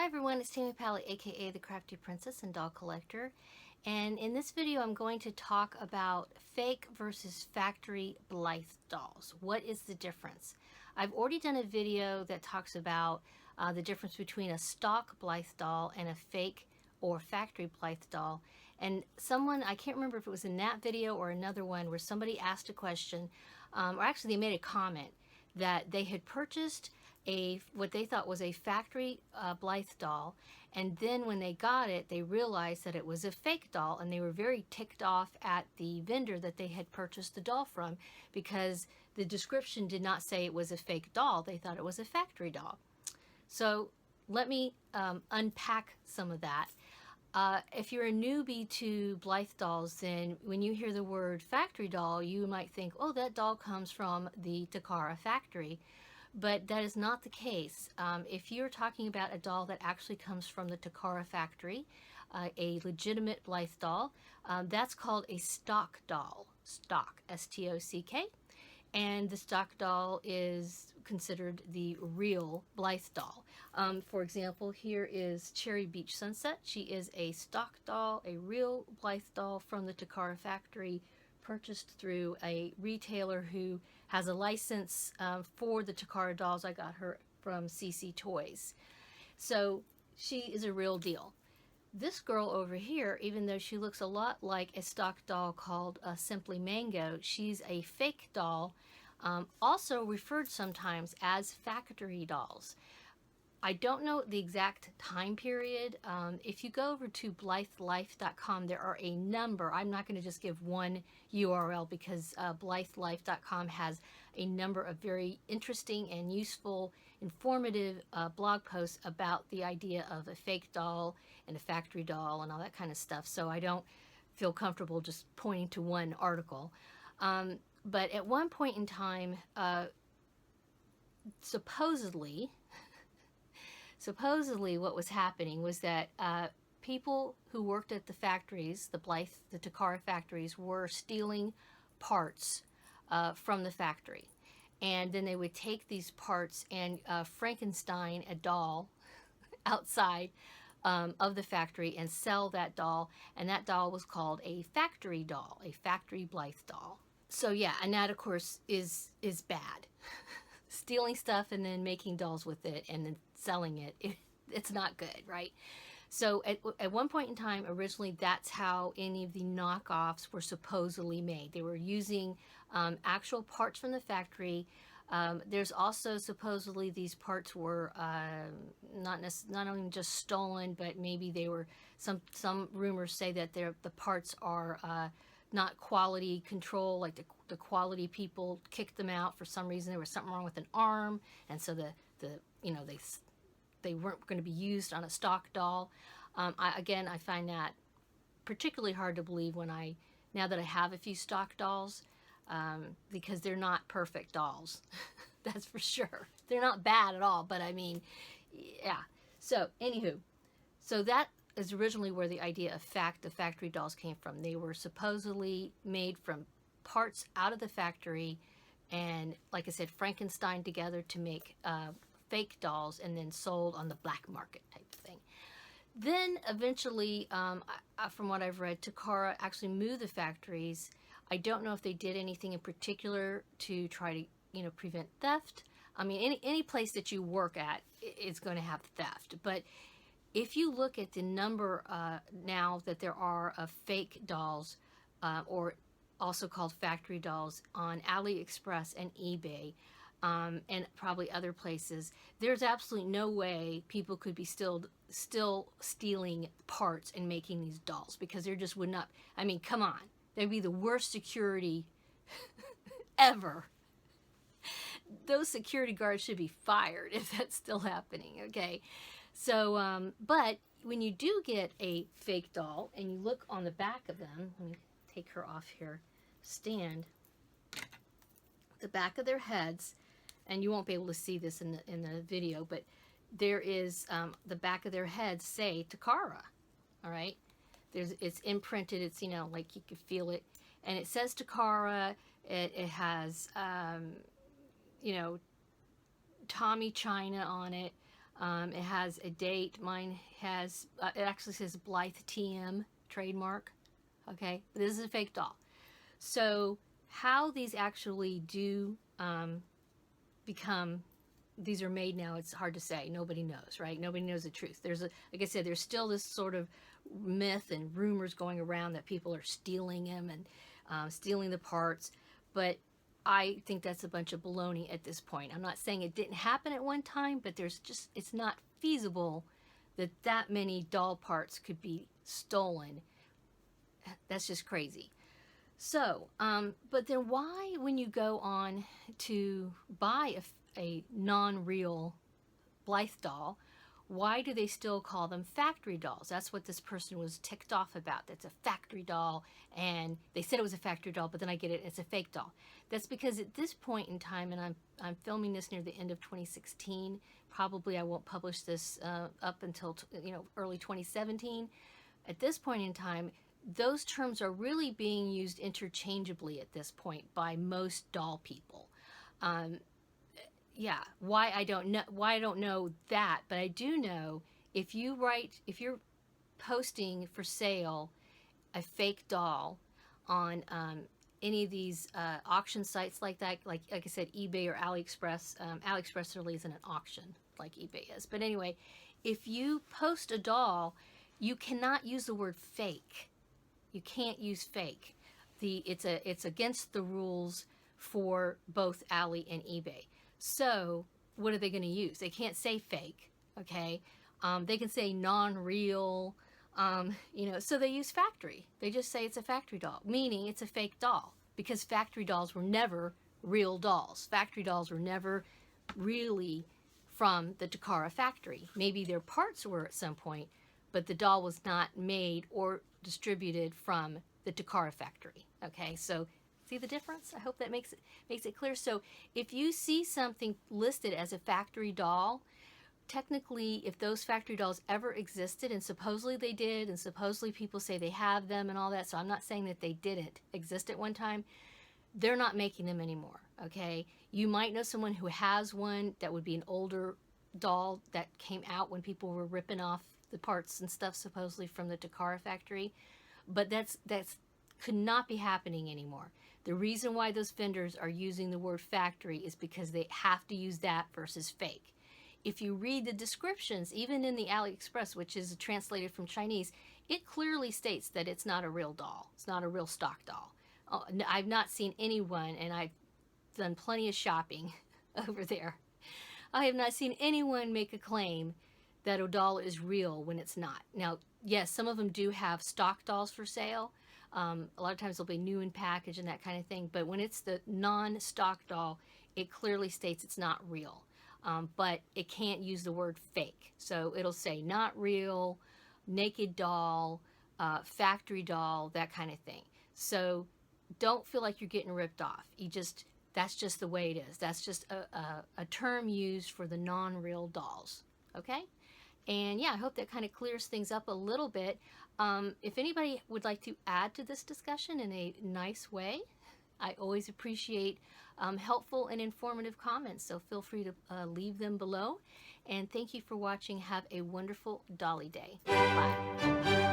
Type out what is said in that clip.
everyone, it's Tammy Pally, aka the Crafty Princess and Doll Collector, and in this video I'm going to talk about fake versus factory Blythe dolls. What is the difference? I've already done a video that talks about the difference between a stock Blythe doll and a fake or factory Blythe doll, and someone, I can't remember if it was in that video or another one, where somebody asked a question, or actually they made a comment that they had purchased what they thought was a factory Blythe doll, and then when they got it they realized that it was a fake doll, and they were very ticked off at the vendor that they had purchased the doll from because the description did not say it was a fake doll. They thought it was a factory doll. So let me unpack some of that. If you're a newbie to Blythe dolls, then when you hear the word factory doll, you might think, oh, that doll comes from the Takara factory. But that is not the case. If you're talking about a doll that actually comes from the Takara factory, a legitimate Blythe doll, that's called a stock doll. Stock, S-T-O-C-K. And the stock doll is considered the real Blythe doll. For example, here is Cherry Beach Sunset. She is a stock doll, a real Blythe doll from the Takara factory, purchased through a retailer who has a license for the Takara dolls. I got her from CC Toys. So she is a real deal. This girl over here, even though she looks a lot like a stock doll called Simply Mango, she's a fake doll, also referred sometimes as factory dolls. I don't know the exact time period. If you go over to blythelife.com, there are a number. I'm not going to just give one URL because blythelife.com has a number of very interesting and useful, informative blog posts about the idea of a fake doll and a factory doll and all that kind of stuff. So I don't feel comfortable just pointing to one article. But at one point in time, supposedly what was happening was that people who worked at the factories, the Takara factories, were stealing parts from the factory. And then they would take these parts and Frankenstein a doll outside of the factory and sell that doll. And that doll was called a factory doll, a factory Blythe doll. So yeah, and that of course is bad. Stealing stuff and then making dolls with it and then selling it, it's not good, right? So at one point in time, originally, that's how any of the knockoffs were supposedly made. They were using actual parts from the factory. There's also supposedly these parts were not only just stolen, but maybe they were, some rumors say that the parts are not quality control, like the quality people kicked them out for some reason. There was something wrong with an arm, and so they weren't going to be used on a stock doll. I find that particularly hard to believe now that I have a few stock dolls, because they're not perfect dolls. That's for sure. They're not bad at all, but I mean, yeah. So anywho, so that is originally where the idea of the factory dolls came from. They were supposedly made from parts out of the factory and, like I said, Frankenstein together to make fake dolls and then sold on the black market type of thing. Then eventually, from what I've read, Takara actually moved the factories. I don't know if they did anything in particular to try to, prevent theft. I mean, any place that you work at is going to have theft. But if you look at the number now that there are of fake dolls, or also called factory dolls, on AliExpress and eBay, and probably other places, there's absolutely no way people could be still stealing parts and making these dolls, because there just would not, I mean, come on, they'd be the worst security ever. Those security guards should be fired if that's still happening, okay? So, but when you do get a fake doll and you look on the back of them, let me take her off here, stand, the back of their heads, and you won't be able to see this in the video, but there is the back of their heads say Takara, all right? It's imprinted, it's, like you can feel it, and it says Takara. It has, Tommy China on it. It has a date. Mine has, it actually says Blythe TM trademark. Okay, but this is a fake doll. So how these actually do become, these are made now, it's hard to say. Nobody knows, right? Nobody knows the truth. There's a, like I said, there's still this sort of myth and rumors going around that people are stealing them and stealing the parts, but I think that's a bunch of baloney at this point. I'm not saying it didn't happen at one time, but there's just, it's not feasible that that many doll parts could be stolen. That's just crazy. So, but then why, when you go on to buy a non-real Blythe doll, why do they still call them factory dolls? That's what this person was ticked off about. That's a factory doll, and they said it was a factory doll, but then I get it, it's a fake doll. That's because at this point in time, and I'm filming this near the end of 2016, probably I won't publish this up until early 2017. At this point in time, those terms are really being used interchangeably at this point by most doll people. Yeah, why I don't know that, but I do know if you're posting for sale a fake doll on any of these auction sites like that, like I said, eBay or AliExpress. AliExpress really isn't an auction like eBay is, but anyway, if you post a doll, you cannot use the word fake. You can't use fake. It's against the rules for both Ali and eBay. So what are they going to use? They can't say fake, okay? They can say non-real, so they use factory. They just say it's a factory doll, meaning it's a fake doll, because factory dolls were never real dolls. Factory dolls were never really from the Takara factory. Maybe their parts were at some point, but the doll was not made or distributed from the Takara factory. Okay, so see the difference? I hope that makes it clear. So if you see something listed as a factory doll, technically, if those factory dolls ever existed, and supposedly they did, and supposedly people say they have them and all that, so I'm not saying that they didn't exist at one time, they're not making them anymore, okay? You might know someone who has one that would be an older doll that came out when people were ripping off the parts and stuff supposedly from the Takara factory, but that's could not be happening anymore. The reason why those vendors are using the word factory is because they have to use that versus fake. If you read the descriptions, even in the AliExpress, which is translated from Chinese, it clearly states that it's not a real doll. It's not a real stock doll. I've not seen anyone, and I've done plenty of shopping over there, I have not seen anyone make a claim that a doll is real when it's not. Now, yes, some of them do have stock dolls for sale. A lot of times they'll be new in package and that kind of thing, but when it's the non-stock doll, it clearly states it's not real. But it can't use the word fake. So it'll say not real, naked doll, factory doll, that kind of thing. So don't feel like you're getting ripped off. That's just the way it is. That's just a term used for the non-real dolls. Okay? And yeah, I hope that kind of clears things up a little bit. If anybody would like to add to this discussion in a nice way, I always appreciate helpful and informative comments, so feel free to leave them below. And thank you for watching. Have a wonderful Dolly Day. Bye.